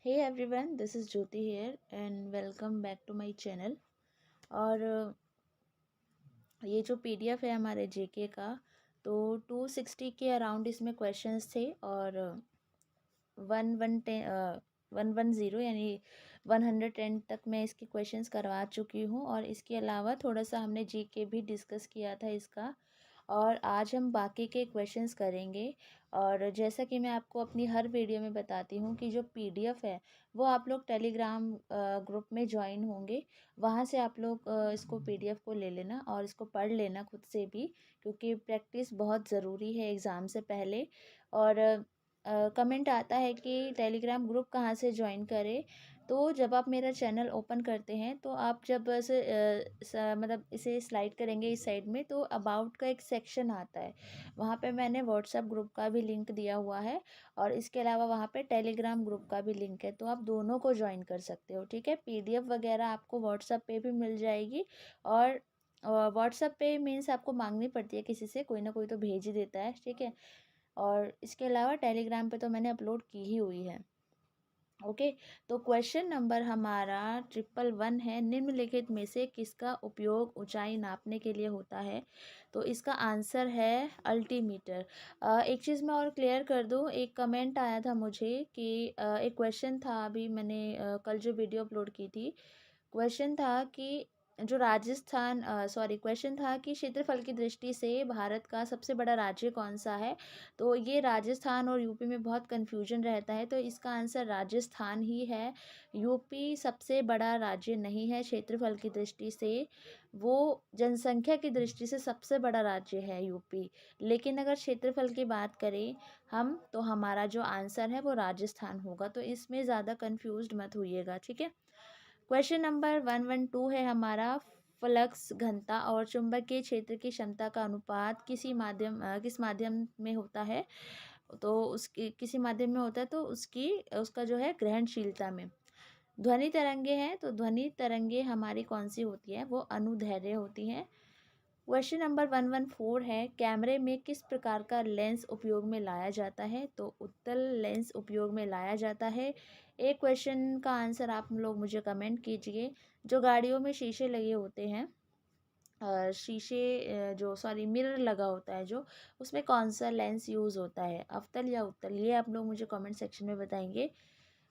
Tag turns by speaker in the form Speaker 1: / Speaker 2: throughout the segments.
Speaker 1: Hey everyone, this is Jyoti here and welcome back to my channel. और ये जो PDF है हमारे जीके का, तो 260 के अराउंड इसमें क्वेश्चंस थे और 110 यानी 110 तक मैं इसके क्वेश्चंस करवा चुकी हूँ। और इसके अलावा थोड़ा सा हमने जीके भी डिस्कस किया था इसका, और आज हम बाकी के क्वेश्चंस करेंगे। और जैसा कि मैं आपको अपनी हर वीडियो में बताती हूँ कि जो पीडीएफ है वो आप लोग टेलीग्राम ग्रुप में ज्वाइन होंगे, वहाँ से आप लोग इसको पीडीएफ को ले लेना और इसको पढ़ लेना खुद से भी, क्योंकि प्रैक्टिस बहुत ज़रूरी है एग्ज़ाम से पहले। और कमेंट आता है कि टेलीग्राम ग्रुप कहाँ से ज्वाइन करें। तो जब आप मेरा चैनल ओपन करते हैं तो आप जब ऐसे मतलब इसे स्लाइड करेंगे इस साइड में, तो अबाउट का एक सेक्शन आता है, वहाँ पे मैंने व्हाट्सएप ग्रुप का भी लिंक दिया हुआ है और इसके अलावा वहाँ पे टेलीग्राम ग्रुप का भी लिंक है, तो आप दोनों को ज्वाइन कर सकते हो। ठीक है, पीडीएफ वगैरह आपको व्हाट्सएप पे भी मिल जाएगी। और व्हाट्सएप पे मीन्स आपको मांगनी पड़ती है किसी से, कोई ना कोई तो भेज ही देता है। ठीक है, और इसके अलावा टेलीग्राम पे तो मैंने अपलोड की ही हुई है। ओके, तो क्वेश्चन नंबर हमारा 111 है, निम्नलिखित में से किसका उपयोग ऊंचाई नापने के लिए होता है? तो इसका आंसर है अल्टीमीटर। एक चीज़ मैं और क्लियर कर दूं, एक कमेंट आया था मुझे कि एक क्वेश्चन था, अभी मैंने कल जो वीडियो अपलोड की थी, क्वेश्चन था कि जो राजस्थान सॉरी क्वेश्चन था कि क्षेत्रफल की दृष्टि से भारत का सबसे बड़ा राज्य कौन सा है। तो ये राजस्थान और यूपी में बहुत कन्फ्यूजन रहता है, तो इसका आंसर राजस्थान ही है। यूपी सबसे बड़ा राज्य नहीं है क्षेत्रफल की दृष्टि से, वो जनसंख्या की दृष्टि से सबसे बड़ा राज्य है यूपी। लेकिन अगर क्षेत्रफल की बात करें हम, तो हमारा जो आंसर है वो राजस्थान होगा, तो इसमें ज़्यादा कन्फ्यूज्ड मत होइएगा। ठीक है, क्वेश्चन नंबर 112 है हमारा, फ्लक्स घनता और चुंबकीय क्षेत्र की क्षमता का अनुपात किस माध्यम में होता है? तो उसकी किसी माध्यम में होता है, तो उसका जो है ग्रहणशीलता में। ध्वनि तरंगे हैं, तो ध्वनि तरंगे हमारी कौन सी होती है? वो अनुदैर्ध्य होती हैं। क्वेश्चन नंबर 114 है, कैमरे में किस प्रकार का लेंस उपयोग में लाया जाता है? तो उत्तल लेंस उपयोग में लाया जाता है। एक क्वेश्चन का आंसर आप लोग मुझे कमेंट कीजिए। जो गाड़ियों में शीशे लगे होते हैं, शीशे जो सॉरी मिरर लगा होता है जो, उसमें कौन सा लेंस यूज़ होता है, अवतल या उत्तल? ये आप लोग मुझे कमेंट सेक्शन में बताएंगे।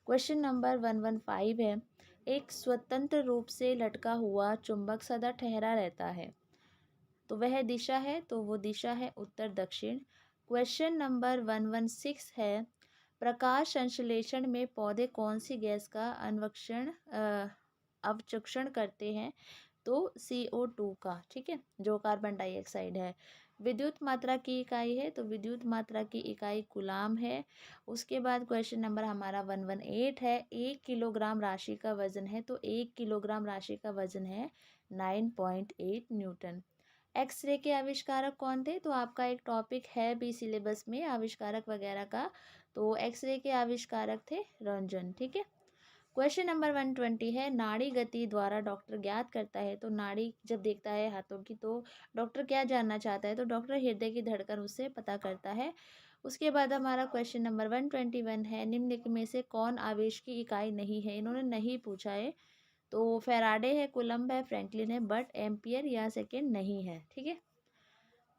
Speaker 1: क्वेश्चन नंबर 115 है, एक स्वतंत्र रूप से लटका हुआ चुंबक सदा ठहरा रहता है, तो वह दिशा है, तो वो दिशा है उत्तर दक्षिण। क्वेश्चन नंबर 116 है, प्रकाश संश्लेषण में पौधे कौन सी गैस का अवचक्षण करते हैं? तो CO2 का। ठीक है, जो कार्बन डाइऑक्साइड है। विद्युत मात्रा की इकाई है, तो विद्युत मात्रा की इकाई कूलाम है। उसके बाद क्वेश्चन नंबर हमारा 118 है, 1 किलोग्राम राशि का वजन है, तो 1 किलोग्राम राशि का वजन है 9.8 न्यूटन। एक्सरे के आविष्कारक कौन थे? तो आपका एक टॉपिक है भी सिलेबस में आविष्कारक वगैरह का, तो एक्सरे के आविष्कारक थे रंजन। ठीक है, क्वेश्चन नंबर 120 है, नाड़ी गति द्वारा डॉक्टर ज्ञात करता है, तो नाड़ी जब देखता है हाथों की, तो डॉक्टर क्या जानना चाहता है? तो डॉक्टर हृदय की धड़कन उससे पता करता है। उसके बाद हमारा क्वेश्चन नंबर 121 है, निम्नलिखित में से कौन आवेश की इकाई नहीं है? इन्होंने नहीं पूछा है, तो फेराडे है, कुलम्ब है, फ्रैंकलिन है, बट एम्पियर या सेकेंड नहीं है। ठीक है,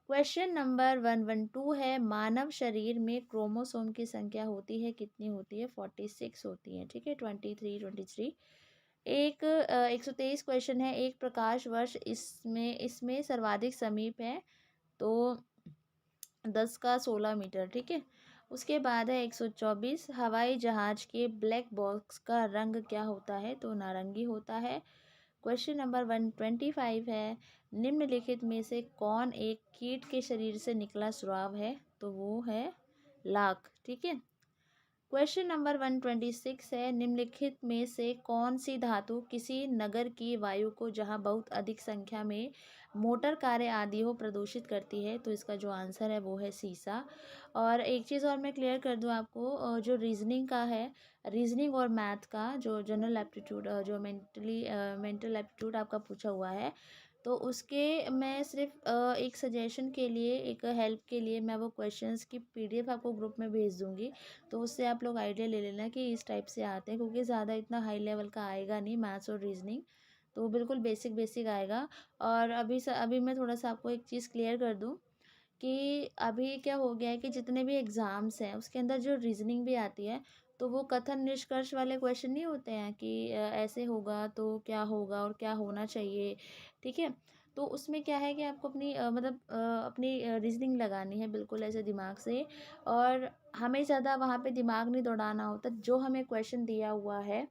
Speaker 1: क्वेश्चन नंबर 112 है, मानव शरीर में क्रोमोसोम की संख्या होती है, कितनी होती है? 46 होती है। ठीक है, 23 एक 123 क्वेश्चन है, एक प्रकाश वर्ष इसमें इसमें सर्वाधिक समीप है, तो 10 का 16 मीटर। ठीक है, उसके बाद है 124, हवाई जहाज के ब्लैक बॉक्स का रंग क्या होता है? तो नारंगी होता है। क्वेश्चन नंबर 125 है, निम्नलिखित में से कौन एक कीट के शरीर से निकला स्राव है? तो वो है लाख। ठीक है, क्वेश्चन नंबर 126 है, निम्नलिखित में से कौन सी धातु किसी नगर की वायु को जहां बहुत अधिक संख्या में मोटर कारें आदि हो प्रदूषित करती है? तो इसका जो आंसर है वो है सीसा। और एक चीज़ और मैं क्लियर कर दूं आपको, जो रीजनिंग का है, रीजनिंग और मैथ का जो जनरल एप्टीट्यूड जो मेंटल एप्टीट्यूड आपका पूछा हुआ है, तो उसके मैं सिर्फ एक सजेशन के लिए, एक हेल्प के लिए मैं वो क्वेश्चंस की पीडीएफ आपको ग्रुप में भेज दूँगी। तो उससे आप लोग आइडिया ले लेना कि इस टाइप से आते हैं, क्योंकि ज़्यादा इतना हाई लेवल का आएगा नहीं मैथ्स और रीजनिंग। तो बिल्कुल बेसिक बेसिक आएगा। और अभी मैं थोड़ा-सा आपको एक चीज़ क्लियर कर दूँ कि अभी क्या हो गया है कि जितने भी एग्ज़ाम्स हैं उसके अंदर जो रीज़निंग भी आती है, तो वो कथन निष्कर्ष वाले क्वेश्चन नहीं होते हैं कि ऐसे होगा तो क्या होगा और क्या होना चाहिए, ठीक है? तो उसमें क्या है कि आपको अपनी अपनी रीज़निंग लगानी है बिल्कुल ऐसे दिमाग से। और हमें ज़्यादा वहाँ पे दिमाग नहीं दौड़ाना होता, जो हमें क्वेश्चन दिया हुआ है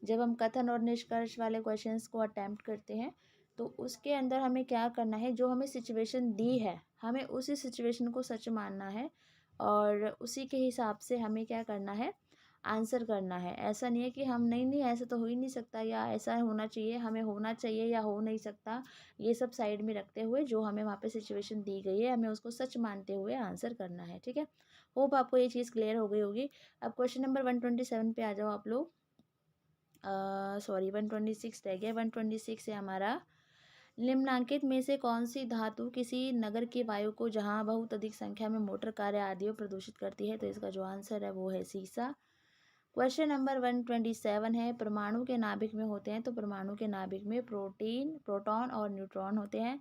Speaker 1: जब हम कथन और निष्कर्ष वाले क्वेश्चंस को अटेम्प्ट करते हैं, तो उसके अंदर हमें क्या करना है, जो हमें सिचुएशन दी है हमें उसी सिचुएशन को सच मानना है और उसी के हिसाब से हमें क्या करना है, आंसर करना है। ऐसा नहीं है कि हम नहीं नहीं ऐसा तो हो ही नहीं सकता या ऐसा होना चाहिए, हमें होना चाहिए या हो नहीं सकता, ये सब साइड में रखते हुए जो हमें वहाँ पे सिचुएशन दी गई है हमें उसको सच मानते हुए आंसर करना है। ठीक है, होप आपको ये चीज़ क्लियर हो गई होगी। अब क्वेश्चन नंबर 127 पे आ जाओ आप लोग। सॉरी 126 रह गया। 126 है हमारा, निम्नलिखित में से कौन सी धातु किसी नगर की वायु को जहाँ बहुत अधिक संख्या में मोटर कारें आदि प्रदूषित करती है, तो इसका जो आंसर है वो है सीसा। क्वेश्चन नंबर 127 है, परमाणु के नाभिक में होते हैं, तो परमाणु के नाभिक में प्रोटॉन और न्यूट्रॉन होते हैं।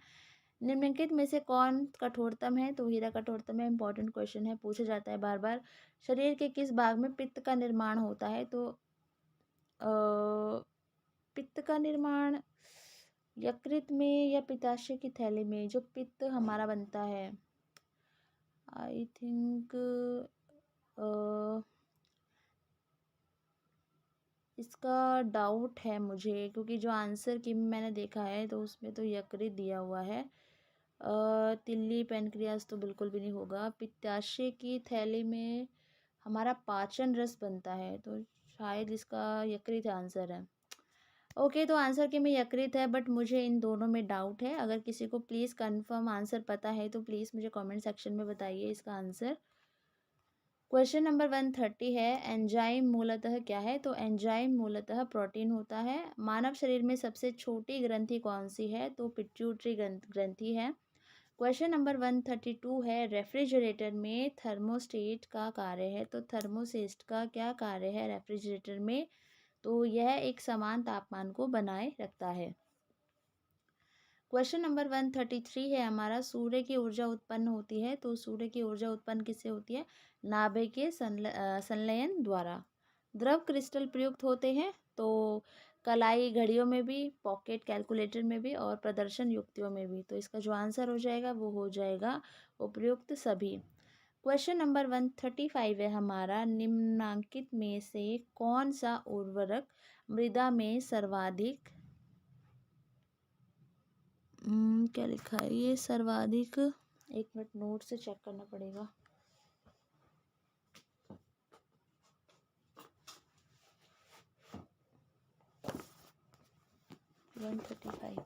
Speaker 1: निम्नलिखित में से कौन कठोरतम है, तो हीरा कठोरतम है। इंपॉर्टेंट क्वेश्चन है, पूछा जाता है बार बार। शरीर के किस भाग में पित्त का निर्माण होता है, तो पित्त का निर्माण यकृत में या पित्ताशय की थैली में, जो पित्त हमारा बनता है, आई थिंक इसका डाउट है मुझे, क्योंकि जो आंसर की मैंने देखा है तो उसमें तो यकृत दिया हुआ है। तिल्ली पेनक्रियास तो बिल्कुल भी नहीं होगा। पित्ताशय की थैली में हमारा पाचन रस बनता है, तो शायद इसका यकृत आंसर है। ओके, तो आंसर के में यकृत है, बट मुझे इन दोनों में डाउट है। अगर किसी को प्लीज़ कंफर्म आंसर पता है तो प्लीज़ मुझे कमेंट सेक्शन में बताइए इसका आंसर। क्वेश्चन नंबर 130 है, एंजाइम मूलतः क्या है, तो एंजाइम मूलतः प्रोटीन होता है। मानव शरीर में सबसे छोटी ग्रंथि कौन सी है, तो पिट्यूटरी ग्रंथि है। क्वेश्चन नंबर 132 है, रेफ्रिजरेटर में थर्मोस्टेट का कार्य है, तो थर्मोस्टेट का क्या कार्य है रेफ्रिजरेटर में, तो यह एक समान तापमान को बनाए रखता है। क्वेश्चन नंबर 133 है हमारा, सूर्य की ऊर्जा उत्पन्न होती है, तो सूर्य की ऊर्जा उत्पन्न किससे होती है, नाभिकीय संलयन द्वारा। द्रव क्रिस्टल प्रयुक्त होते हैं, तो कलाई घड़ियों में भी, पॉकेट कैलकुलेटर में भी और प्रदर्शन युक्तियों में भी, तो इसका जो आंसर हो जाएगा वो हो जाएगा उपयुक्त सभी। क्वेश्चन नंबर 135 है हमारा, निम्नांकित में से कौन सा उर्वरक मृदा में सर्वाधिक क्या लिखा है ये सर्वाधिक, एक मिनट नोट से चेक करना पड़ेगा। वन 135।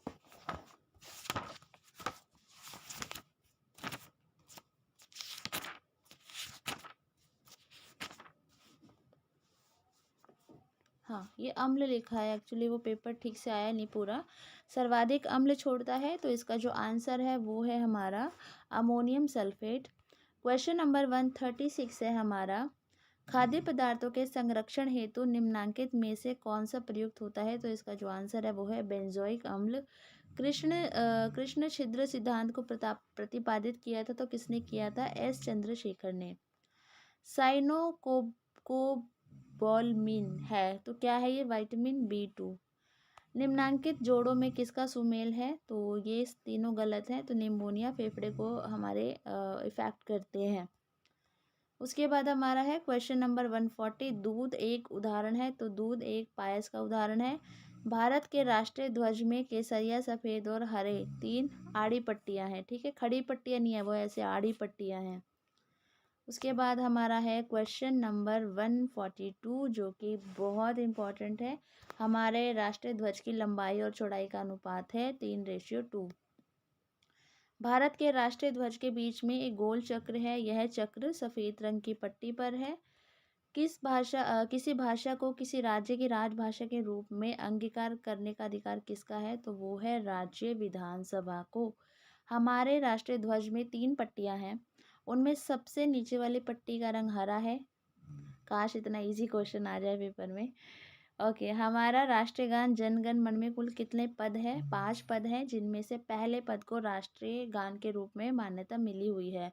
Speaker 1: हाँ, ये अम्ल लिखा है, एक्चुअली वो पेपर ठीक से आया नहीं पूरा। सर्वाधिक अम्ल छोड़ता है, तो इसका जो आंसर है वो है हमारा अमोनियम सल्फेट। क्वेश्चन नंबर 136 है हमारा, खाद्य पदार्थों के संरक्षण हेतु निम्नांकित में से कौन सा प्रयुक्त होता है, तो इसका जो आंसर है वो है बेंजोइक अम्ल। कृष्ण छिद्र सिद्धांत को प्रतिपादित किया था, तो किसने किया था, एस चंद्रशेखर ने। साइनो कोबॉल्मिन है, तो क्या है ये, विटामिन B2। निम्नांकित जोड़ों में किसका सुमेल है, तो ये तीनों गलत हैं, तो निमोनिया फेफड़े को हमारे इफेक्ट करते हैं। उसके बाद हमारा है क्वेश्चन नंबर 140, दूध एक उदाहरण है, तो दूध एक पायस का उदाहरण है। भारत के राष्ट्रीय ध्वज में केसरिया, सफ़ेद और हरे 3 आड़ी पट्टियां हैं, ठीक है, खड़ी पट्टियां नहीं है वो, ऐसे आड़ी पट्टियां हैं। उसके बाद हमारा है क्वेश्चन नंबर 142, जो कि बहुत इम्पोर्टेंट है। हमारे राष्ट्रीय ध्वज की लंबाई और चौड़ाई का अनुपात है 3:2। भारत के राष्ट्रीय ध्वज के बीच में एक गोल चक्र है, यह चक्र सफ़ेद रंग की पट्टी पर है। किसी भाषा को किसी राज्य की राजभाषा के रूप में अंगीकार करने का अधिकार किसका है? तो वो है राज्य विधानसभा को। हमारे राष्ट्रीय ध्वज में 3 पट्टियाँ हैं, उनमें सबसे नीचे वाली पट्टी का रंग हरा है। काश इतना इजी क्वेश्चन आ जाए पेपर में। ओके, हमारा राष्ट्रीय गान जन गण मन में कुल कितने पद है? 5 पद हैं, जिनमें से पहले पद को राष्ट्रीय गान के रूप में मान्यता मिली हुई है।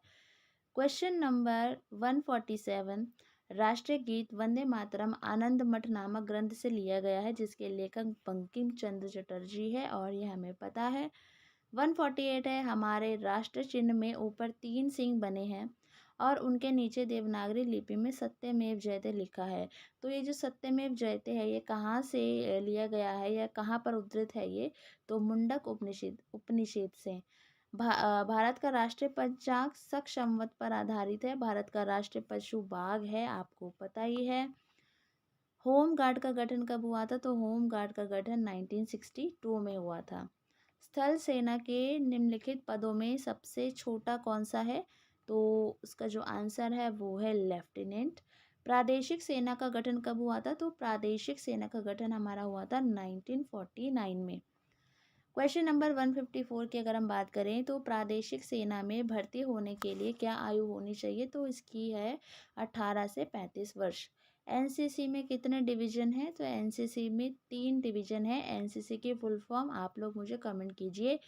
Speaker 1: क्वेश्चन नंबर 147, राष्ट्रीय गीत वंदे मातरम आनंद मठ नामक ग्रंथ से लिया गया है, जिसके लेखक बंकिम चंद्र चटर्जी है और यह हमें पता है। 148 है, हमारे राष्ट्र चिन्ह में ऊपर 3 सिंह बने हैं और उनके नीचे देवनागरी लिपि में सत्यमेव जयते लिखा है। तो ये जो सत्यमेव जयते है, ये कहाँ से लिया गया है या कहाँ पर उद्धृत है ये? तो मुंडक उपनिषद से। भारत का राष्ट्रीय पंचांग शक संवत पर आधारित है। भारत का राष्ट्रीय पशु बाघ है, आपको पता ही है। होम गार्ड का गठन कब हुआ था? तो होम गार्ड का गठन 1962 में हुआ था। स्थल सेना के निम्नलिखित पदों में सबसे छोटा कौन सा है? तो उसका जो आंसर है वो है लेफ्टिनेंट। प्रादेशिक सेना का गठन कब हुआ था? तो प्रादेशिक सेना का गठन हमारा हुआ था 1949 में। क्वेश्चन नंबर 154 की अगर हम बात करें तो प्रादेशिक सेना में भर्ती होने के लिए क्या आयु होनी चाहिए? तो इसकी है 18 से 35 वर्ष। एनसीसी में कितने डिवीजन हैं? तो एनसीसी में 3 डिवीजन है। एनसीसी की फुल फॉर्म आप लोग मुझे कमेंट कीजिए।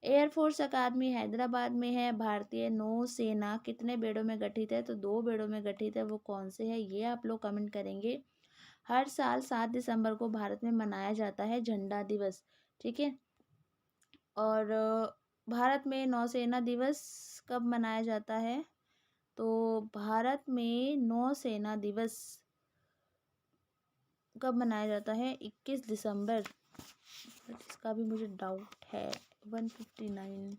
Speaker 1: एयरफोर्स अकादमी हैदराबाद में है। भारतीय नौसेना कितने बेड़ों में गठित है? तो 2 बेड़ों में गठित है। वो कौन से हैं ये आप लोग कमेंट करेंगे। हर साल 7 दिसंबर को भारत में मनाया जाता है झंडा दिवस, ठीक है। और भारत में नौसेना दिवस कब मनाया जाता है? तो भारत में नौसेना दिवस कब मनाया जाता है? 21 दिसंबर। इसका भी मुझे डाउट है। 159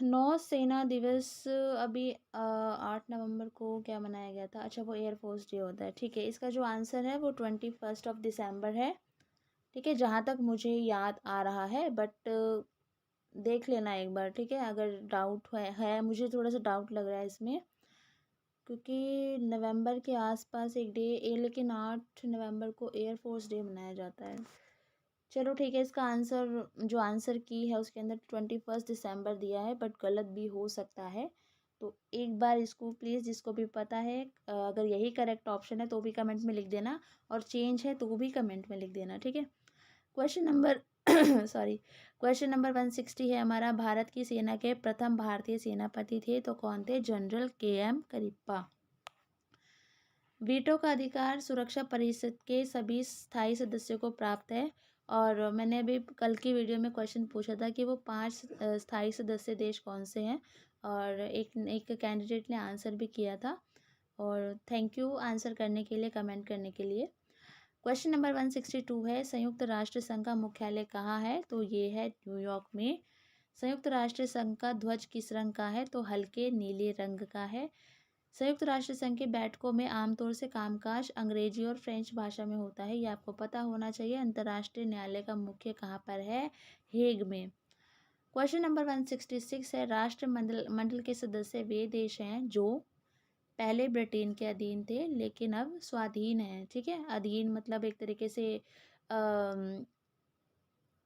Speaker 1: नौसेना दिवस अभी 8 नवंबर को क्या मनाया गया था? अच्छा, वो एयरफोर्स डे होता है, ठीक है। इसका जो आंसर है वो 21 दिसंबर है, ठीक है, जहाँ तक मुझे याद आ रहा है। बट देख लेना एक बार, ठीक है। अगर डाउट है मुझे थोड़ा सा डाउट लग रहा है इसमें, क्योंकि नवंबर के आसपास एक डे लेकिन 8 नवंबर को एयरफोर्स डे मनाया जाता है। चलो ठीक है, इसका आंसर जो आंसर की है उसके अंदर 21 दिसंबर दिया है, बट गलत भी हो सकता है। तो एक बार इसको प्लीज़ जिसको भी पता है, अगर यही करेक्ट ऑप्शन है तो भी कमेंट में लिख देना, और चेंज है तो भी कमेंट में लिख देना, ठीक है। Question number sorry, question number 160 है हमारा। भारत की सेना के प्रथम भारतीय सेनापति थे, तो कौन थे? General KM Cariappa. वीटो का अधिकार सुरक्षा परिषद के सभी स्थायी सदस्यों को प्राप्त है। और मैंने अभी कल की वीडियो में क्वेश्चन पूछा था कि वो 5 स्थायी सदस्य देश कौन से हैं, और एक कैंडिडेट ने आंसर भी किया था। और थैंक यू आंसर करने के लिए, कमेंट करने के लिए। क्वेश्चन नंबर 162 है, संयुक्त राष्ट्र संघ का मुख्यालय कहाँ है? तो ये है न्यूयॉर्क में। संयुक्त राष्ट्र संघ का ध्वज किस रंग का है? तो हल्के नीले रंग का है। संयुक्त राष्ट्र संघ की बैठकों में आमतौर से कामकाज अंग्रेजी और फ्रेंच भाषा में होता है, ये आपको पता होना चाहिए। अंतर्राष्ट्रीय न्यायालय का मुख्य कहाँ पर है? हेग में। क्वेश्चन नंबर 166 है, राष्ट्रमंडल मंडल के सदस्य वे देश हैं जो पहले ब्रिटेन के अधीन थे लेकिन अब स्वाधीन हैं, ठीक है। अधीन मतलब एक तरीके से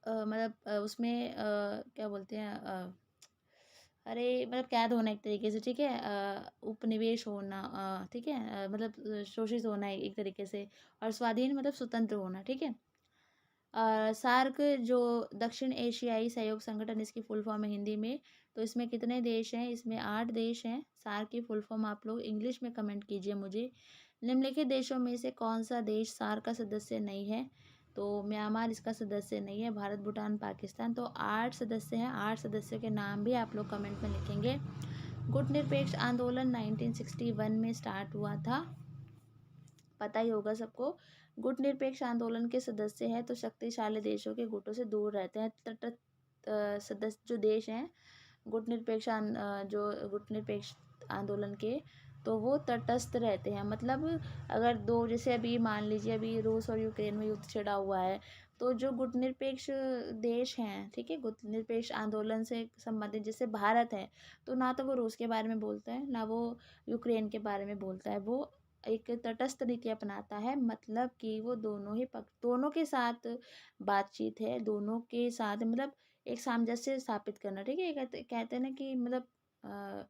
Speaker 1: मतलब उसमें क्या बोलते हैं, अरे मतलब कैद होना एक तरीके से, ठीक है। उपनिवेश होना, ठीक है, मतलब शोषित होना एक तरीके से। और स्वाधीन मतलब स्वतंत्र होना, ठीक है। सार्क जो दक्षिण एशियाई सहयोग संगठन, इसकी फुल फॉर्म है हिंदी में। तो इसमें कितने देश हैं? इसमें 8 देश हैं। सार्क की फुल फॉर्म आप लोग इंग्लिश में कमेंट कीजिए मुझे। निम्नलिखित देशों में से कौन सा देश सार्क का सदस्य नहीं है? तो म्यांमार इसका सदस्य नहीं है। भारत, भूटान, पाकिस्तान। तो 8 सदस्य हैं। 8 सदस्यों के नाम भी आप लोग कमेंट में लिखेंगे। गुटनिरपेक्ष आंदोलन 1961 में स्टार्ट हुआ था, पता ही होगा सबको। गुटनिरपेक्ष आंदोलन के सदस्य हैं तो शक्तिशाली देशों के गुटों से दूर रहते हैं। तटस्थ सदस्य जो देश हैं जो गुटनिरपेक्ष आंदोलन के, तो वो तटस्थ रहते हैं। मतलब अगर दो, जैसे अभी मान लीजिए अभी रूस और यूक्रेन में युद्ध छिड़ा हुआ है, तो जो गुटनिरपेक्ष देश हैं, ठीक है, गुटनिरपेक्ष आंदोलन से संबंधित जैसे भारत है, तो ना तो वो रूस के बारे में बोलता है, ना वो यूक्रेन के बारे में बोलता है। वो एक तटस्थ नीति अपनाता है, मतलब कि वो दोनों ही पक्ष, दोनों के साथ बातचीत है, दोनों के साथ मतलब एक सामंजस्य स्थापित करना, ठीक है। कहते कहते हैं ना कि मतलब अ,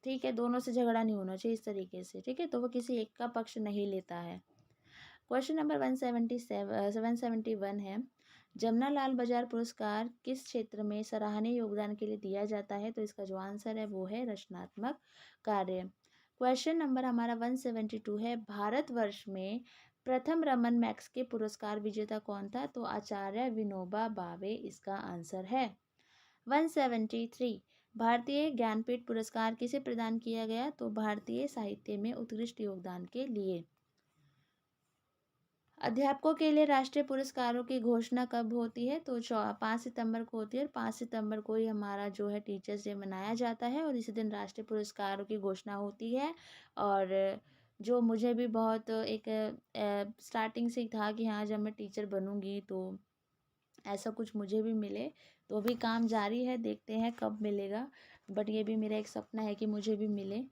Speaker 1: ठीक है, दोनों से झगड़ा नहीं होना चाहिए इस तरीके से, ठीक है। तो वो किसी एक का पक्ष नहीं लेता है। क्वेश्चन नंबर 171 है, जमनालाल बजाज पुरस्कार किस क्षेत्र में सराहनीय योगदान के लिए दिया जाता है? तो इसका जो आंसर है वो है रचनात्मक कार्य। क्वेश्चन नंबर हमारा 172 है, भारतवर्ष में प्रथम रमन मैग्सेसे पुरस्कार विजेता कौन था? तो आचार्य विनोबा भावे इसका आंसर है। 173, भारतीय ज्ञानपीठ पुरस्कार किसे प्रदान किया गया? तो भारतीय साहित्य में उत्कृष्ट योगदान के लिए। अध्यापकों के लिए राष्ट्रीय पुरस्कारों की घोषणा कब होती है? तो 5 सितंबर को होती है, और 5 सितंबर को ही हमारा जो है टीचर्स डे मनाया जाता है, और इसी दिन राष्ट्रीय पुरस्कारों की घोषणा होती है। और जो मुझे भी बहुत एक स्टार्टिंग से ही था कि हाँ, जब मैं टीचर बनूंगी तो ऐसा कुछ मुझे भी मिले। तो अभी काम जारी है, देखते हैं कब मिलेगा, बट ये भी मेरा एक सपना है कि मुझे भी मिले।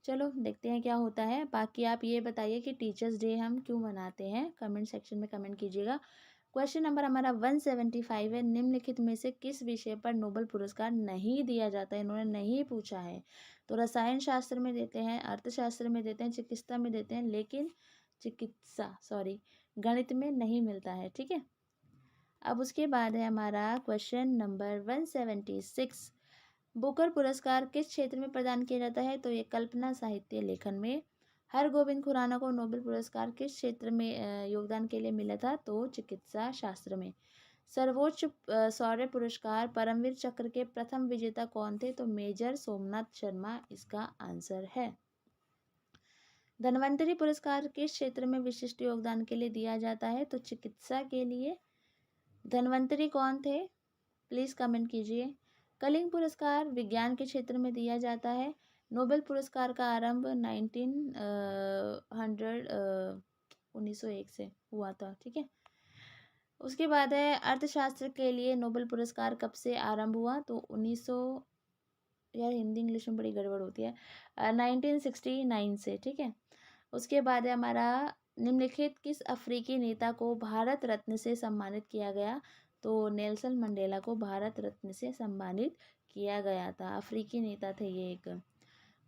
Speaker 1: चलो देखते हैं क्या होता है। बाकी आप ये बताइए कि टीचर्स डे हम क्यों मनाते हैं, कमेंट सेक्शन में कमेंट कीजिएगा। क्वेश्चन नंबर हमारा 175 है, निम्नलिखित में से किस विषय पर नोबेल पुरस्कार नहीं दिया जाता है? इन्होंने नहीं पूछा है। तो रसायन शास्त्र में देते हैं, अर्थशास्त्र में देते हैं, चिकित्सा में देते हैं, लेकिन गणित में नहीं मिलता है, ठीक है। अब उसके बाद है हमारा क्वेश्चन नंबर 176, बुकर पुरस्कार किस क्षेत्र में प्रदान किया जाता है? तो ये कल्पना साहित्य लेखन में। हरगोविंद खुराना को नोबेल पुरस्कार किस क्षेत्र में योगदान के लिए मिला था? तो चिकित्सा शास्त्र में। सर्वोच्च शौर्य पुरस्कार परमवीर चक्र के प्रथम विजेता कौन थे? तो मेजर सोमनाथ शर्मा इसका आंसर है। धन्वंतरी पुरस्कार किस क्षेत्र में विशिष्ट योगदान के लिए दिया जाता है? तो चिकित्सा के लिए। धन्वंतरी कौन थे? प्लीज़ कमेंट कीजिए। कलिंग पुरस्कार विज्ञान के क्षेत्र में दिया जाता है। नोबेल पुरस्कार का आरंभ 1901 से हुआ था, ठीक है। उसके बाद है अर्थशास्त्र के लिए नोबेल पुरस्कार कब से आरंभ हुआ? तो 1900, यार हिंदी इंग्लिश में बड़ी गड़बड़ होती है, 1969 से, ठीक है। उसके बाद है हमारा, निम्नलिखित किस अफ्रीकी नेता को भारत रत्न से सम्मानित किया गया? तो नेल्सन मंडेला को भारत रत्न से सम्मानित किया गया था, अफ्रीकी नेता थे ये एक।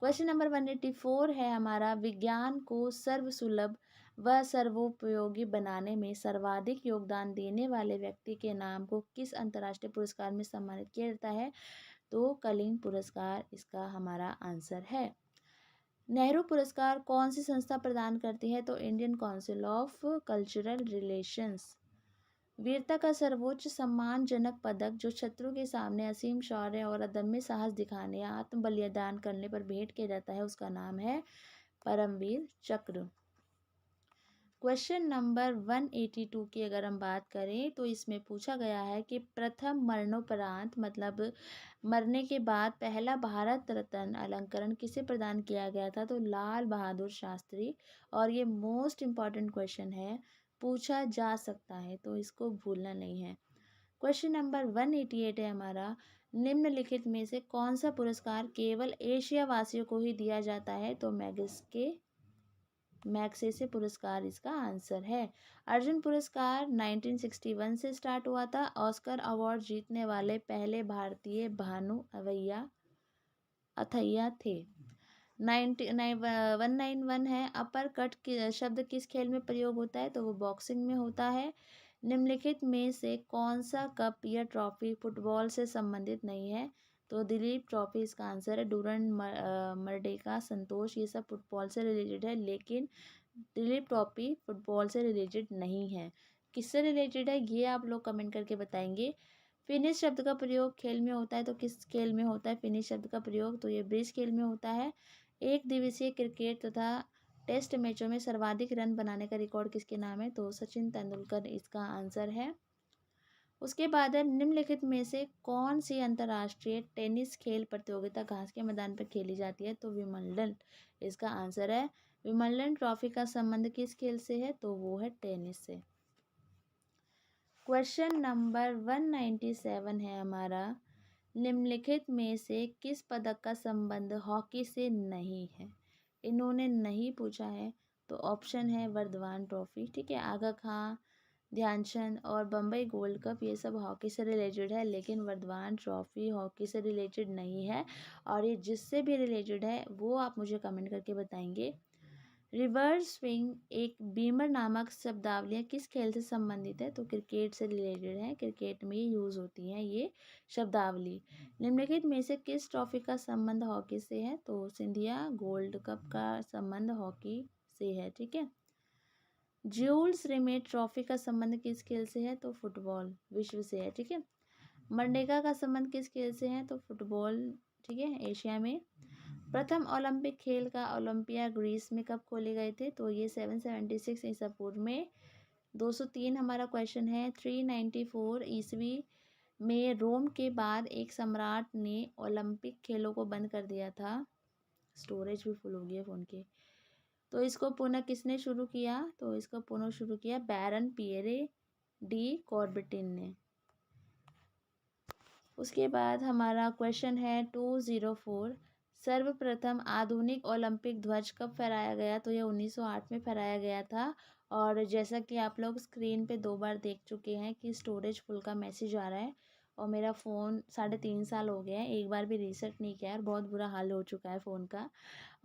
Speaker 1: क्वेश्चन नंबर 184 है हमारा, विज्ञान को सर्वसुलभ व सर्वोपयोगी बनाने में सर्वाधिक योगदान देने वाले व्यक्ति के नाम को किस अंतर्राष्ट्रीय पुरस्कार में सम्मानित किया जाता है? तो कलिंग पुरस्कार इसका हमारा आंसर है। नेहरू पुरस्कार कौन सी संस्था प्रदान करती है? तो Indian council of cultural relations. वीरता का सर्वोच्च सम्मानजनक पदक जो शत्रु के सामने असीम शौर्य और अदम्य साहस दिखाने या आत्म बलिदान करने पर भेंट किया जाता है, उसका नाम है परमवीर चक्र। क्वेश्चन नंबर 182 की अगर हम बात करें तो इसमें पूछा गया है कि प्रथम मरणोपरांत, मतलब मरने के बाद पहला भारत रत्न अलंकरण किसे प्रदान किया गया था? तो लाल बहादुर शास्त्री। और ये मोस्ट इम्पॉर्टेंट क्वेश्चन है, पूछा जा सकता है, तो इसको भूलना नहीं है। क्वेश्चन नंबर 188 है हमारा, निम्नलिखित में से कौन सा पुरस्कार केवल एशिया वासियों को ही दिया जाता है? तो मैग्सेसे पुरस्कार इसका आंसर है। अर्जुन पुरस्कार 1961 से स्टार्ट हुआ था। ऑस्कर अवार्ड जीतने वाले पहले भारतीय भानु अथैया थे। 191 है, अपर कट शब्द किस खेल में प्रयोग होता है? तो वो बॉक्सिंग में होता है। निम्नलिखित में से कौन सा कप या ट्रॉफी फुटबॉल से संबंधित नहीं है? तो दिलीप ट्रॉफी इसका आंसर है। डूरंड मर्डेका संतोष, ये सब फुटबॉल से रिलेटेड है, लेकिन दिलीप ट्रॉफी फुटबॉल से रिलेटेड नहीं है। किससे रिलेटेड है ये आप लोग कमेंट करके बताएंगे। फिनिश शब्द का प्रयोग खेल में होता है, तो किस खेल में होता है फिनिश शब्द का प्रयोग? तो ये ब्रिज खेल में होता है। एक दिवसीय क्रिकेट तथा टेस्ट मैचों में सर्वाधिक रन बनाने का रिकॉर्ड किसके नाम है? तो सचिन तेंदुलकर इसका आंसर है। उसके बाद है निम्नलिखित में से कौन सी अंतर्राष्ट्रीय टेनिस खेल प्रतियोगिता घास के मैदान पर खेली जाती है? तो विंबलडन इसका आंसर है। विंबलडन ट्रॉफी का संबंध किस खेल से है? तो वो है टेनिस से। क्वेश्चन नंबर 197 है हमारा, निम्नलिखित में से किस पदक का संबंध हॉकी से नहीं है? इन्होंने नहीं पूछा है, तो ऑप्शन है वर्धमान ट्रॉफी, ठीक है, आगा खां, ध्यानचंद और बम्बई गोल्ड कप, ये सब हॉकी से रिलेटेड है, लेकिन वर्धमान ट्रॉफी हॉकी से रिलेटेड नहीं है। और ये जिससे भी रिलेटेड है वो आप मुझे कमेंट करके बताएंगे। रिवर्स स्विंग एक बीमर नामक शब्दावली किस खेल से संबंधित है? तो क्रिकेट से रिलेटेड है, क्रिकेट में यूज़ होती हैं ये शब्दावली। निम्नलिखित में से किस ट्रॉफी का संबंध हॉकी से है? तो सिंधिया गोल्ड कप का संबंध हॉकी से है, ठीक है। ज्यूल्स रिमेट ट्रॉफी का संबंध किस खेल से है? तो फुटबॉल विश्व से है, ठीक है। मनरेगा का संबंध किस खेल से है? तो फुटबॉल, ठीक है, एशिया में। प्रथम ओलंपिक खेल का ओलंपिया ग्रीस में कब खोले गए थे? तो ये 776 ईसा पूर्व में। 203 हमारा क्वेश्चन है, 394 ईस्वी में रोम के बाद एक सम्राट ने ओलंपिक खेलों को बंद कर दिया था। स्टोरेज भी फुल हो गई है फ़ोन की। तो इसको पुनः किसने शुरू किया? तो इसको पुनः शुरू किया बैरन पियरे डी कॉर्बेटिन ने। उसके बाद हमारा क्वेश्चन है 204, सर्वप्रथम आधुनिक ओलंपिक ध्वज कब फहराया गया? तो यह 1908 में फहराया गया था। और जैसा कि आप लोग स्क्रीन पे 2 बार देख चुके हैं कि स्टोरेज फुल का मैसेज आ रहा है, और मेरा फ़ोन 3.5 साल हो गया है, एक बार भी रीसेट नहीं किया है और बहुत बुरा हाल हो चुका है फ़ोन का।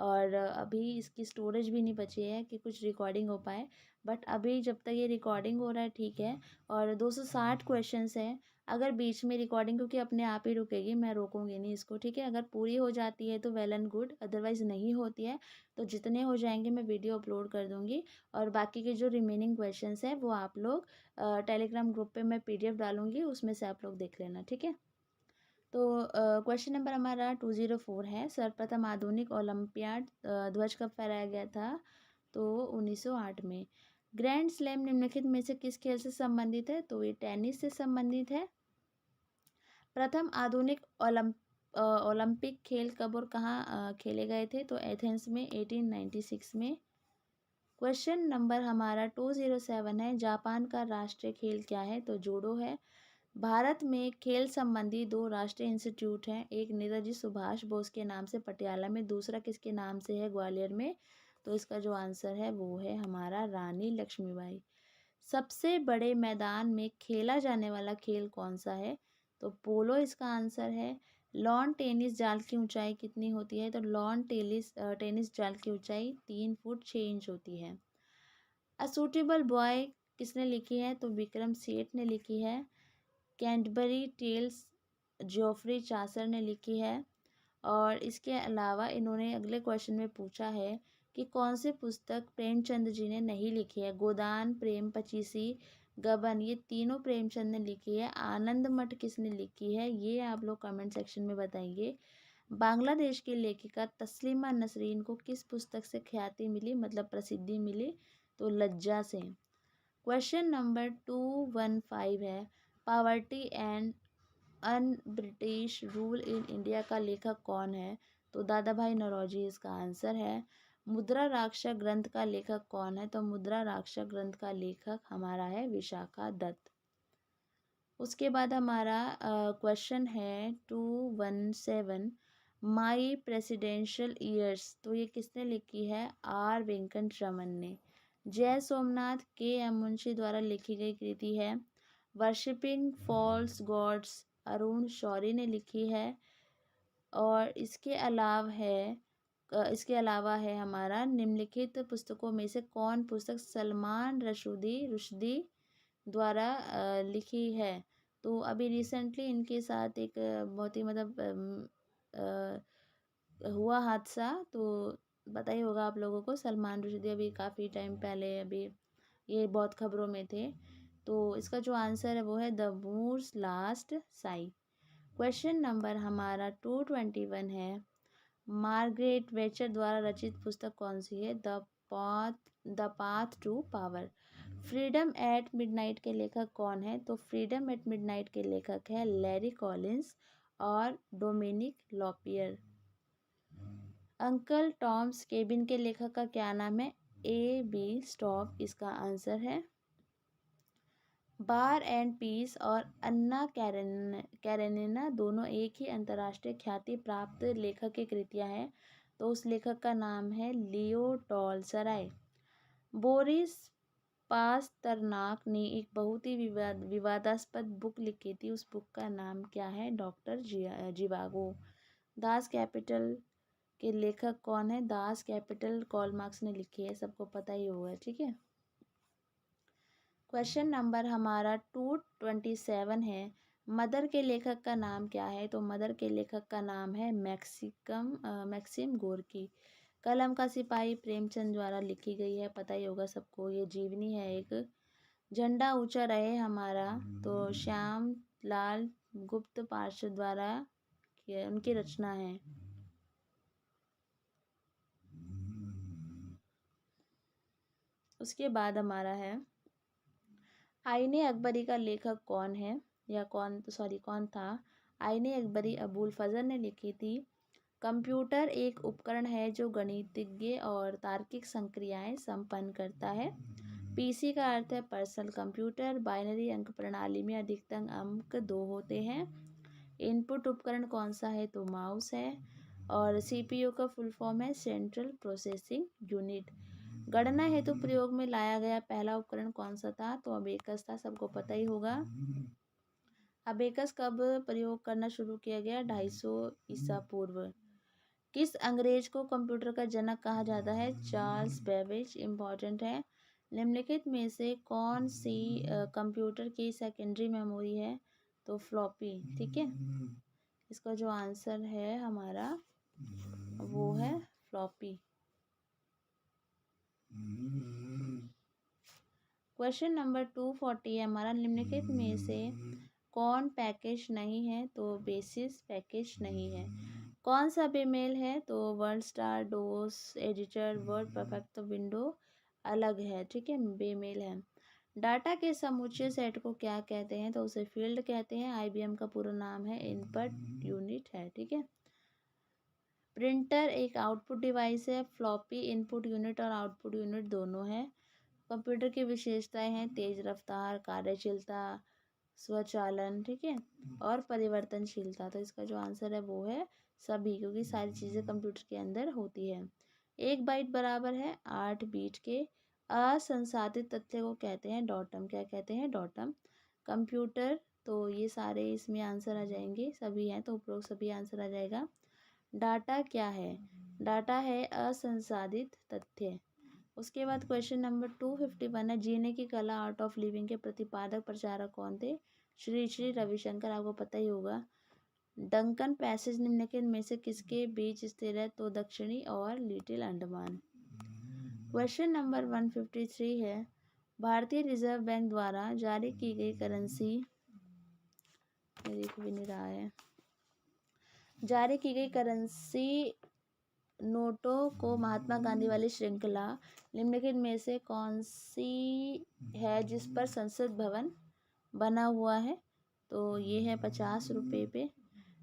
Speaker 1: और अभी इसकी स्टोरेज भी नहीं बची है कि कुछ रिकॉर्डिंग हो पाए। बट अभी जब तक ये रिकॉर्डिंग हो रहा है ठीक है। और 260 क्वेश्चंस हैं। अगर बीच में रिकॉर्डिंग, क्योंकि अपने आप ही रुकेगी, मैं रोकूंगी नहीं इसको, ठीक है। अगर पूरी हो जाती है तो वेल एंड गुड, अदरवाइज़ नहीं होती है तो जितने हो जाएंगे मैं वीडियो अपलोड कर दूंगी। और बाकी के जो रिमेनिंग क्वेश्चंस हैं वो आप लोग टेलीग्राम ग्रुप पे मैं PDF डालूंगी, उसमें से आप लोग देख लेना, ठीक है। तो क्वेश्चन नंबर हमारा 204 है, सर्वप्रथम आधुनिक ओलंपियाड ध्वज कब फहराया गया था? तो 1908 में। ग्रैंड स्लैम निम्नलिखित में से किस खेल से संबंधित है? तो ये टेनिस से संबंधित है। प्रथम आधुनिक ओलंपिक खेल कब और कहाँ खेले गए थे? तो एथेंस में 1896 में। क्वेश्चन नंबर हमारा 207 है, जापान का राष्ट्रीय खेल क्या है? तो जूडो है। भारत में खेल संबंधी 2 राष्ट्रीय इंस्टीट्यूट हैं, एक नेताजी सुभाष बोस के नाम से पटियाला में, दूसरा किसके नाम से है? ग्वालियर में। तो इसका जो आंसर है वो है हमारा रानी लक्ष्मीबाई। सबसे बड़े मैदान में खेला जाने वाला खेल कौन सा है? तो पोलो इसका आंसर है। लॉन टेनिस जाल की ऊंचाई कितनी होती है? तो लॉन टेनिस जाल की ऊंचाई 3 फुट 6 इंच होती है। अ सूटेबल बॉय किसने लिखी है? तो विक्रम सेठ ने लिखी है। कैंटबरी टेल्स जोफ्री चासर ने लिखी है। और इसके अलावा इन्होंने अगले क्वेश्चन में पूछा है कि कौन सी पुस्तक प्रेमचंद जी ने नहीं लिखी है? गोदान, प्रेम पचीसी, गबन, ये तीनों प्रेमचंद ने लिखी है। आनंद मठ किसने लिखी है? ये आप लोग कमेंट सेक्शन में बताइए। बांग्लादेश की लेखिका तस्लीमा नसरीन को किस पुस्तक से ख्याति मिली, मतलब प्रसिद्धि मिली? तो लज्जा से। क्वेश्चन नंबर 215 है, poverty and un British rule in India का लेखक कौन है? तो दादा भाई नौरोजी इसका आंसर है। मुद्रा राक्षस ग्रंथ का लेखक कौन है? तो मुद्रा राक्षस ग्रंथ का लेखक हमारा है विशाखा दत्त। उसके बाद हमारा क्वेश्चन है 217, माई प्रेसिडेंशियल ईयर्स, तो ये किसने लिखी है? R वेंकट रमन ने। जय सोमनाथ KM मुंशी द्वारा लिखी गई कृति है। Worshipping false gods Arun Shourie ने लिखी है। और इसके अलावा है हमारा, निम्नलिखित पुस्तकों में से कौन पुस्तक सलमान रुश्दी द्वारा लिखी है? तो अभी रिसेंटली इनके साथ एक बहुत ही मतलब हुआ हादसा, तो पता ही होगा आप लोगों को। सलमान रुश्दी अभी काफ़ी टाइम पहले, अभी ये बहुत खबरों में थे। तो इसका जो आंसर है वो है the Moor's last sigh. Question number हमारा 221 है, मार्गरेट वेचर द्वारा रचित पुस्तक कौन सी है? The path to power. Freedom at midnight के लेखक कौन है? तो फ्रीडम एट मिडनाइट के लेखक है लैरी कॉलिंस और डोमिनिक लॉपियर। अंकल टॉम्स केबिन के लेखक का क्या नाम है? ए बी स्टॉप इसका आंसर है। बार एंड पीस और अन्ना कैरेनिना दोनों एक ही अंतर्राष्ट्रीय ख्याति प्राप्त लेखक की कृतियां हैं, तो उस लेखक का नाम है लियो टॉलस्टॉय। बोरिस पास्तरनाक ने एक बहुत ही विवादास्पद बुक लिखी थी, उस बुक का नाम क्या है? डॉक्टर जिवागो। दास कैपिटल के लेखक कौन है? दास कैपिटल कार्ल मार्क्स ने लिखी है, सबको पता ही होगा। ठीक है, क्वेश्चन नंबर हमारा 227 है। मदर के लेखक का नाम क्या है? तो मदर के लेखक का नाम है मैक्सिम गोर्की। कलम का सिपाही प्रेमचंद द्वारा लिखी गई है, पता ही होगा सबको, ये जीवनी है एक। झंडा ऊंचा रहे हमारा, तो श्याम लाल गुप्त पार्षद द्वारा उनकी रचना है। उसके बाद हमारा है आईने अकबरी का लेखक कौन है, या कौन था? आईने अकबरी अबुल फजल ने लिखी थी। कंप्यूटर एक उपकरण है जो गणितज्ञ और तार्किक संक्रियाएं संपन्न करता है। पीसी का अर्थ है पर्सनल कंप्यूटर। बाइनरी अंक प्रणाली में अधिकतम अंक 2 होते हैं। इनपुट उपकरण कौन सा है? तो माउस है। और सीपीयू का फुल फॉर्म है सेंट्रल प्रोसेसिंग यूनिट। गणना हेतु प्रयोग में लाया गया पहला उपकरण कौन सा था? तो अबेकस था, सबको पता ही होगा। अबेकस कब प्रयोग करना शुरू किया गया? 250 ईसा पूर्व। किस अंग्रेज को कंप्यूटर का जनक कहा जाता है? Charles Babbage. इम्पॉर्टेंट है। निम्नलिखित में से कौन सी कंप्यूटर की सेकेंडरी मेमोरी है? तो फ्लॉपी। ठीक है, इसका जो आंसर है हमारा वो है फ्लॉपी। क्वेश्चन नंबर 240 है हमारा। निम्नलिखित में से कौन पैकेज नहीं है? तो बेसिस पैकेज नहीं है। कौन सा बेमेल है? तो वर्ल्ड स्टार, डोस, एडिटर, वर्ड परफेक्ट। तो विंडो अलग है। ठीक है, बेमेल है। डाटा के समूचे सेट को क्या कहते हैं? तो उसे फील्ड कहते हैं। आईबीएम का पूरा नाम है इनपुट यूनिट है। ठीक है, प्रिंटर एक आउटपुट डिवाइस है। फ्लॉपी इनपुट यूनिट और आउटपुट यूनिट दोनों है। कंप्यूटर की विशेषताएं हैं तेज रफ्तार, कार्यशीलता, स्वचालन, ठीक है, और परिवर्तनशीलता। तो इसका जो आंसर है वो है सभी, क्योंकि सारी चीज़ें कंप्यूटर के अंदर होती है। 1 बाइट बराबर है 8 बीट के। असंसाधित तथ्य को कहते हैं डॉटम। क्या कहते हैं? डॉटम। कंप्यूटर, तो ये सारे इसमें आंसर आ जाएंगे, सभी हैं तो उपरोक्त सभी आंसर आ जाएगा। डाटा क्या है? डाटा है असंसाधित तथ्य। उसके बाद क्वेश्चन नंबर 251 है। जीने की कला आर्ट ऑफ लिविंग के प्रतिपादक प्रचारक कौन थे? श्री श्री रविशंकर, आपको पता ही होगा। डंकन पैसेज निम्नलिखित में से किसके बीच स्थित है? तो दक्षिणी और लिटिल अंडमान। क्वेश्चन नंबर 153 है। भारतीय रिजर्व बैंक द्वारा जारी की गई करेंसी, देख भी नहीं रहा है, जारी की गई करेंसी नोटों को महात्मा गांधी वाली श्रृंखला निम्नलिखित में से कौन सी है जिस पर संसद भवन बना हुआ है? तो ये है 50 रुपये पे।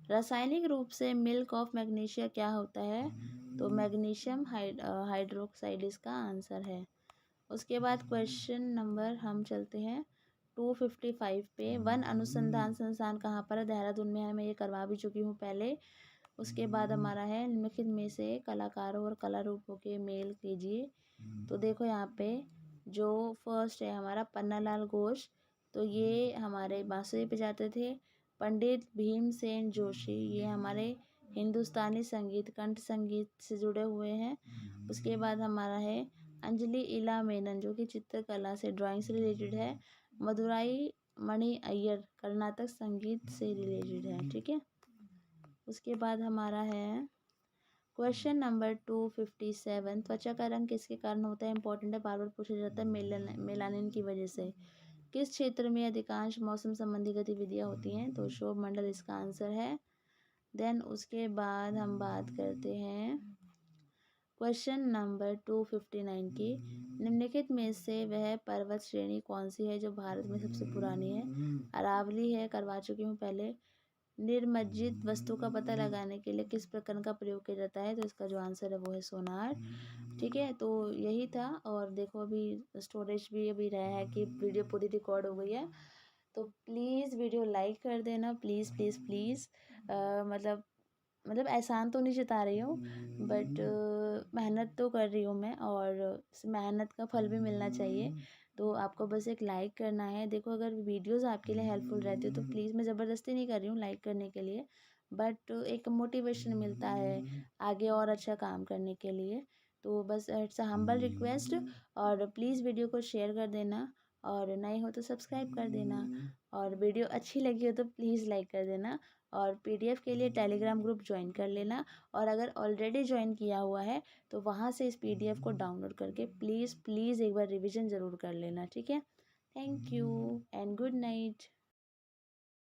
Speaker 1: रासायनिक रूप से मिल्क ऑफ मैग्नीशिया क्या होता है? तो मैग्नीशियम हाइड्रोक्साइड इसका आंसर है। उसके बाद क्वेश्चन नंबर हम चलते हैं 255 पे। वन अनुसंधान संस्थान कहाँ पर है? देहरादून में है, मैं ये करवा भी चुकी हूँ पहले। उसके बाद हमारा है निम्नलिखित में से कलाकारों और कला रूपों के मेल कीजिए। तो देखो यहाँ पे जो फर्स्ट है हमारा पन्नालाल घोष, तो ये हमारे बांसुरी बजाते थे। पंडित भीमसेन जोशी, ये हमारे हिंदुस्तानी संगीत, कंठ संगीत से जुड़े हुए हैं। उसके बाद हमारा है अंजलि इला मेनन, जो कि चित्रकला से, ड्राइंग से रिलेटेड है। मदुराई मणि अय्यर कर्नाटक संगीत से रिलेटेड है। ठीक है, उसके बाद हमारा है क्वेश्चन नंबर 257। त्वचा का रंग किसके कारण होता है? इंपॉर्टेंट है, बार बार पूछा जाता है। मेलानिन की वजह से। किस क्षेत्र में अधिकांश मौसम संबंधी गतिविधियां होती हैं? तो क्षोभ मंडल इसका आंसर है। देन उसके बाद हम बात करते हैं क्वेश्चन नंबर 259 की, निम्नलिखित में से वह पर्वत श्रेणी कौन सी है जो भारत में सबसे पुरानी है? अरावली है, करवा चुकी हूँ पहले। निर्मज्जित वस्तु का पता लगाने के लिए किस प्रकरण का प्रयोग किया जाता है? तो इसका जो आंसर है वो है सोनार। ठीक है, तो यही था। और देखो अभी स्टोरेज भी अभी रहा है कि वीडियो पूरी रिकॉर्ड हो गई है, तो प्लीज़ वीडियो लाइक कर देना, प्लीज़ प्लीज़ प्लीज़। मतलब एहसान तो नहीं जता रही हूँ, बट मेहनत तो कर रही हूँ मैं, और इस मेहनत का फल भी मिलना चाहिए। तो आपको बस एक लाइक करना है। देखो अगर वीडियोस आपके लिए हेल्पफुल रहती है तो प्लीज़, मैं ज़बरदस्ती नहीं कर रही हूँ लाइक करने के लिए, बट एक मोटिवेशन मिलता है आगे और अच्छा काम करने के लिए। तो बस इट्स अ हम्बल रिक्वेस्ट, और प्लीज़ वीडियो को शेयर कर देना, और नए हो तो सब्सक्राइब कर देना, और वीडियो अच्छी लगी हो तो प्लीज़ लाइक कर देना। और पीडीएफ के लिए टेलीग्राम ग्रुप ज्वाइन कर लेना, और अगर ऑलरेडी ज्वाइन किया हुआ है तो वहाँ से इस पीडीएफ को डाउनलोड करके प्लीज़ प्लीज़ एक बार रिवीजन ज़रूर कर लेना, ठीक है। Thank you and good night.